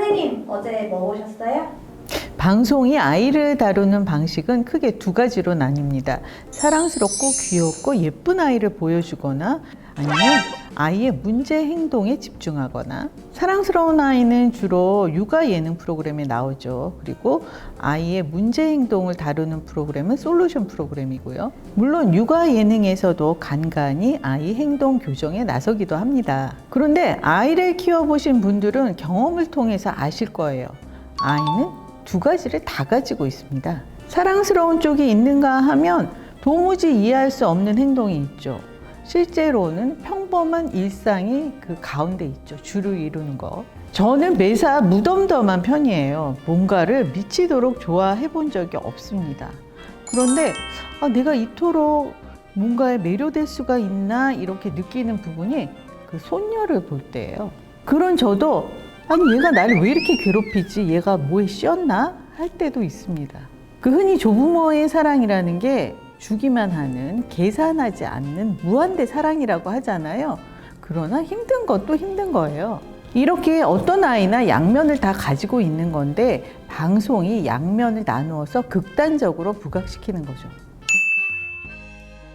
선생님, 어제 뭐 보셨어요? 방송이 아이를 다루는 방식은 크게 두 가지로 나뉩니다. 사랑스럽고 귀엽고 예쁜 아이를 보여주거나 아니면 아이의 문제 행동에 집중하거나. 사랑스러운 아이는 주로 육아 예능 프로그램에 나오죠. 그리고 아이의 문제 행동을 다루는 프로그램은 솔루션 프로그램이고요. 물론 육아 예능에서도 간간히 아이 행동 교정에 나서기도 합니다. 그런데 아이를 키워보신 분들은 경험을 통해서 아실 거예요. 아이는 두 가지를 다 가지고 있습니다. 사랑스러운 쪽이 있는가 하면 도무지 이해할 수 없는 행동이 있죠. 실제로는 평범한 일상이 그 가운데 있죠. 주를 이루는 거. 저는 매사 무덤덤한 편이에요. 뭔가를 미치도록 좋아해 본 적이 없습니다. 그런데 내가 이토록 뭔가에 매료될 수가 있나 이렇게 느끼는 부분이 그 손녀를 볼 때예요. 그런 저도 아니 얘가 나를 왜 이렇게 괴롭히지? 얘가 뭐에 씌었나? 할 때도 있습니다. 그 흔히 조부모의 사랑이라는 게 주기만 하는 계산하지 않는 무한대 사랑이라고 하잖아요. 그러나 힘든 것도 힘든 거예요. 이렇게 어떤 아이나 양면을 다 가지고 있는 건데 방송이 양면을 나누어서 극단적으로 부각시키는 거죠.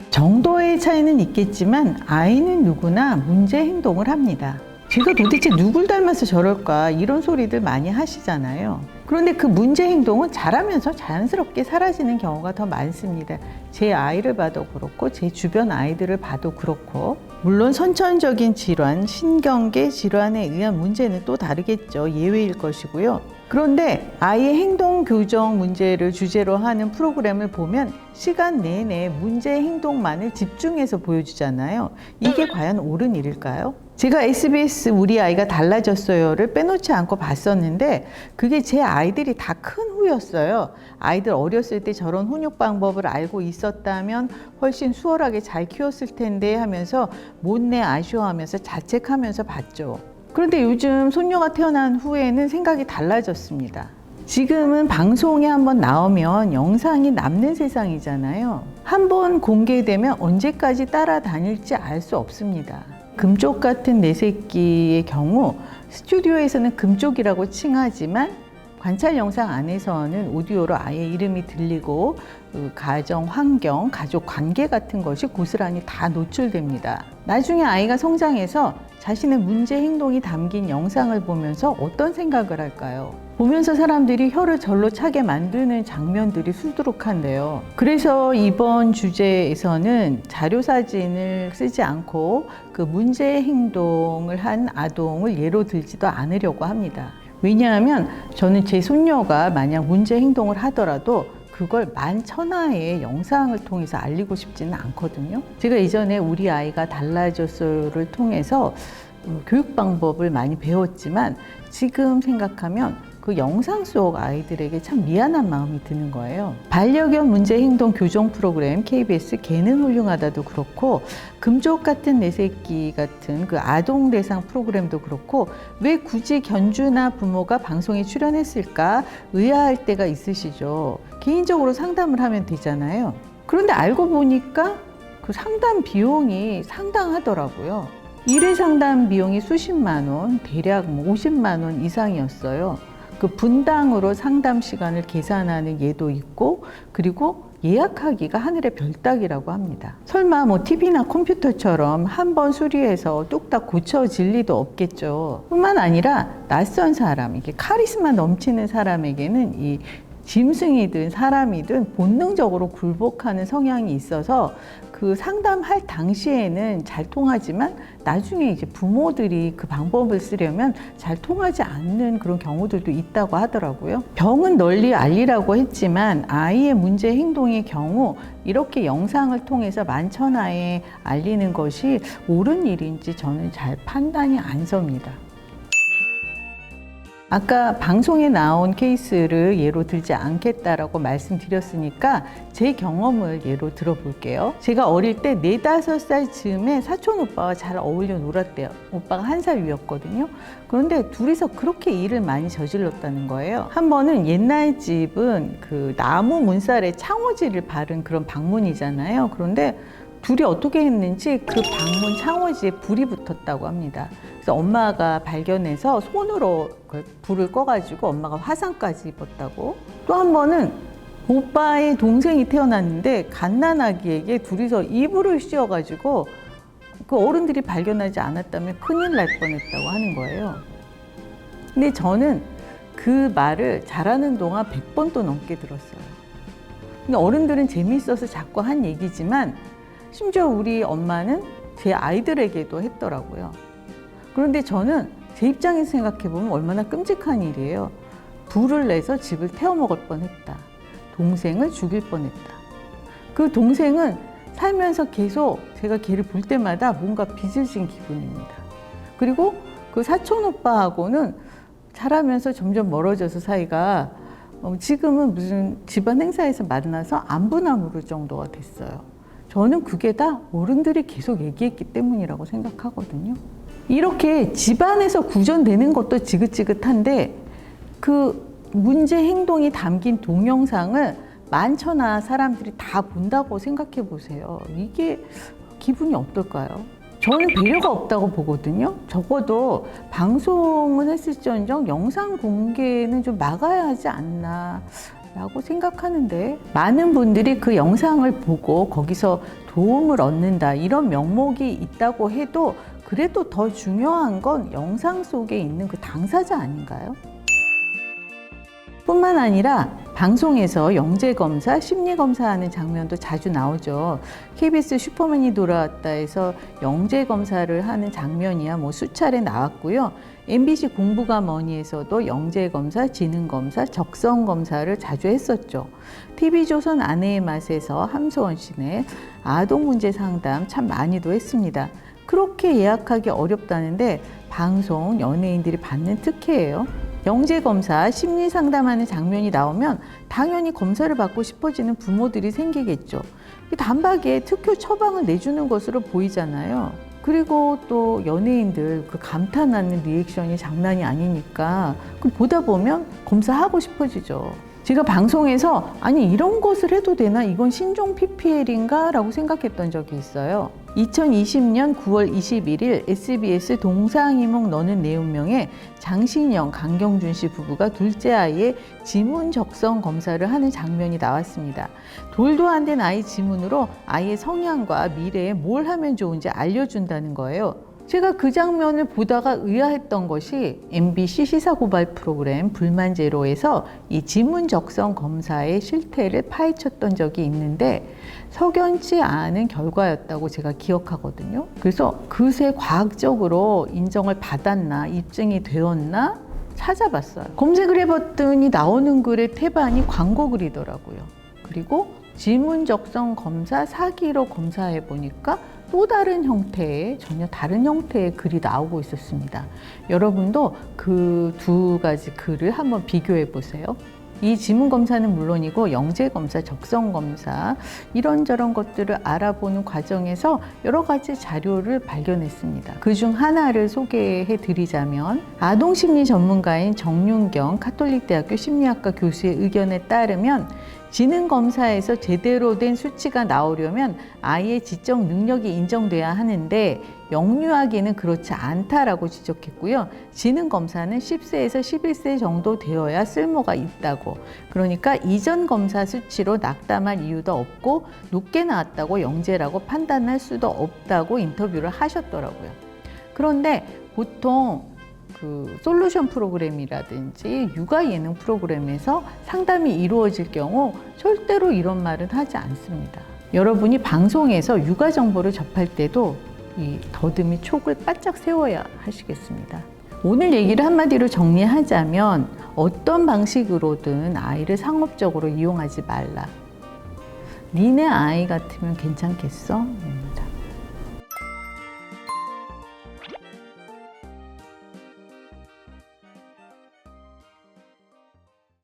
정도의 차이는 있겠지만 아이는 누구나 문제 행동을 합니다. 제가 도대체 누굴 닮아서 저럴까 이런 소리들 많이 하시잖아요. 그런데 그 문제 행동은 자라면서 자연스럽게 사라지는 경우가 더 많습니다. 제 아이를 봐도 그렇고 제 주변 아이들을 봐도 그렇고, 물론 선천적인 질환, 신경계 질환에 의한 문제는 또 다르겠죠. 예외일 것이고요. 그런데 아이의 행동 교정 문제를 주제로 하는 프로그램을 보면 시간 내내 문제 행동만을 집중해서 보여주잖아요. 이게 과연 옳은 일일까요? 제가 SBS 우리 아이가 달라졌어요를 빼놓지 않고 봤었는데 그게 제 아이들이 다 큰 후였어요. 아이들 어렸을 때 저런 훈육 방법을 알고 있었다면 훨씬 수월하게 잘 키웠을 텐데 하면서 못내 아쉬워하면서 자책하면서 봤죠. 그런데 요즘 손녀가 태어난 후에는 생각이 달라졌습니다. 지금은 방송에 한번 나오면 영상이 남는 세상이잖아요. 한번 공개되면 언제까지 따라다닐지 알 수 없습니다. 금쪽 같은 내 새끼의 경우 스튜디오에서는 금쪽이라고 칭하지만 관찰 영상 안에서는 오디오로 아이의 이름이 들리고 가정 환경, 가족 관계 같은 것이 고스란히 다 노출됩니다. 나중에 아이가 성장해서 자신의 문제 행동이 담긴 영상을 보면서 어떤 생각을 할까요? 보면서 사람들이 혀를 절로 차게 만드는 장면들이 수두룩한데요. 그래서 이번 주제에서는 자료 사진을 쓰지 않고 그 문제 행동을 한 아동을 예로 들지도 않으려고 합니다. 왜냐하면 저는 제 손녀가 만약 문제 행동을 하더라도 그걸 만천하의 영상을 통해서 알리고 싶지는 않거든요. 제가 이전에 우리 아이가 달라졌어요를 통해서 교육 방법을 많이 배웠지만 지금 생각하면 그 영상 속 아이들에게 참 미안한 마음이 드는 거예요. 반려견 문제 행동 교정 프로그램 KBS 개는 훌륭하다도 그렇고 금쪽 같은 내 새끼 같은 그 아동 대상 프로그램도 그렇고 왜 굳이 견주나 부모가 방송에 출연했을까 의아할 때가 있으시죠. 개인적으로 상담을 하면 되잖아요. 그런데 알고 보니까 그 상담 비용이 상당하더라고요. 1회 상담 비용이 수십만 원, 대략 50만 원 이상이었어요. 그 분당으로 상담 시간을 계산하는 예도 있고 그리고 예약하기가 하늘의 별 따기라고 합니다. 설마 TV나 컴퓨터처럼 한 번 수리해서 뚝딱 고쳐질 리도 없겠죠. 뿐만 아니라 낯선 사람, 이게 카리스마 넘치는 사람에게는 이 짐승이든 사람이든 본능적으로 굴복하는 성향이 있어서 그 상담할 당시에는 잘 통하지만 나중에 이제 부모들이 그 방법을 쓰려면 잘 통하지 않는 그런 경우들도 있다고 하더라고요. 병은 널리 알리라고 했지만 아이의 문제 행동의 경우 이렇게 영상을 통해서 만천하에 알리는 것이 옳은 일인지 저는 잘 판단이 안 섭니다. 아까 방송에 나온 케이스를 예로 들지 않겠다라고 말씀드렸으니까 제 경험을 예로 들어볼게요. 제가 어릴 때 4, 5살 즈음에 사촌 오빠와 잘 어울려 놀았대요. 오빠가 1살 위였거든요. 그런데 둘이서 그렇게 일을 많이 저질렀다는 거예요. 한 번은 옛날 집은 그 나무 문살에 창호지를 바른 그런 방문이잖아요. 그런데 둘이 어떻게 했는지 그 방문 창호지에 불이 붙었다고 합니다. 그래서 엄마가 발견해서 손으로 그걸 불을 꺼가지고 엄마가 화상까지 입었다고. 또 한 번은 오빠의 동생이 태어났는데 갓난아기에게 둘이서 이불을 씌워가지고 그 어른들이 발견하지 않았다면 큰일 날 뻔했다고 하는 거예요. 근데 저는 그 말을 잘하는 동안 100번도 넘게 들었어요. 근데 어른들은 재미있어서 자꾸 한 얘기지만 심지어 우리 엄마는 제 아이들에게도 했더라고요. 그런데 저는 제 입장에서 생각해보면 얼마나 끔찍한 일이에요. 불을 내서 집을 태워먹을 뻔했다. 동생을 죽일 뻔했다. 그 동생은 살면서 계속 제가 걔를 볼 때마다 뭔가 빚을 진 기분입니다. 그리고 그 사촌 오빠하고는 자라면서 점점 멀어져서 사이가 지금은 무슨 집안 행사에서 만나서 안부 나누를 정도가 됐어요. 저는 그게 다 어른들이 계속 얘기했기 때문이라고 생각하거든요. 이렇게 집안에서 구전되는 것도 지긋지긋한데 그 문제 행동이 담긴 동영상을 만천하 사람들이 다 본다고 생각해 보세요. 이게 기분이 어떨까요? 저는 배려가 없다고 보거든요. 적어도 방송은 했을지언정 영상 공개는 좀 막아야 하지 않나 라고 생각하는데, 많은 분들이 그 영상을 보고 거기서 도움을 얻는다 이런 명목이 있다고 해도 그래도 더 중요한 건 영상 속에 있는 그 당사자 아닌가요? 뿐만 아니라 방송에서 영재검사, 심리검사하는 장면도 자주 나오죠. KBS 슈퍼맨이 돌아왔다에서 영재검사를 하는 장면이야 뭐 수차례 나왔고요. MBC 공부가 뭐니에서도 영재검사, 지능검사, 적성검사를 자주 했었죠. TV조선 아내의 맛에서 함소원 씨네 아동문제 상담 참 많이도 했습니다. 그렇게 예약하기 어렵다는데 방송 연예인들이 받는 특혜예요. 영재검사, 심리상담하는 장면이 나오면 당연히 검사를 받고 싶어지는 부모들이 생기겠죠. 단박에 특효 처방을 내주는 것으로 보이잖아요. 그리고 또 연예인들 그 감탄하는 리액션이 장난이 아니니까 보다 보면 검사하고 싶어지죠. 제가 방송에서 아니 이런 것을 해도 되나? 이건 신종 PPL인가? 라고 생각했던 적이 있어요. 2020년 9월 21일 SBS 동상이몽 너는 내 운명에 장신영, 강경준 씨 부부가 둘째 아이의 지문 적성 검사를 하는 장면이 나왔습니다. 돌도 안 된 아이 지문으로 아이의 성향과 미래에 뭘 하면 좋은지 알려준다는 거예요. 제가 그 장면을 보다가 의아했던 것이 MBC 시사고발 프로그램 불만제로에서 이 지문 적성 검사의 실태를 파헤쳤던 적이 있는데 석연치 않은 결과였다고 제가 기억하거든요. 그래서 그새 과학적으로 인정을 받았나, 입증이 되었나 찾아봤어요. 검색을 해봤더니 나오는 글의 태반이 광고 글이더라고요. 그리고 지문 적성 검사 사기로 검사해 보니까 또 다른 형태의, 전혀 다른 형태의 글이 나오고 있었습니다. 여러분도 그 두 가지 글을 한번 비교해 보세요. 이 지문검사는 물론이고 영재검사, 적성검사 이런저런 것들을 알아보는 과정에서 여러 가지 자료를 발견했습니다. 그중 하나를 소개해 드리자면 아동심리 전문가인 정윤경 카톨릭대학교 심리학과 교수의 의견에 따르면 지능검사에서 제대로 된 수치가 나오려면 아이의 지적 능력이 인정돼야 하는데 영유아기는 그렇지 않다라고 지적했고요. 지능검사는 10세에서 11세 정도 되어야 쓸모가 있다고. 그러니까 이전 검사 수치로 낙담할 이유도 없고 높게 나왔다고 영재라고 판단할 수도 없다고 인터뷰를 하셨더라고요. 그런데 보통 그 솔루션 프로그램이라든지 육아 예능 프로그램에서 상담이 이루어질 경우 절대로 이런 말은 하지 않습니다. 여러분이 방송에서 육아 정보를 접할 때도 이 더듬이 촉을 바짝 세워야 하시겠습니다. 오늘 얘기를 한마디로 정리하자면 어떤 방식으로든 아이를 상업적으로 이용하지 말라. 니네 아이 같으면 괜찮겠어?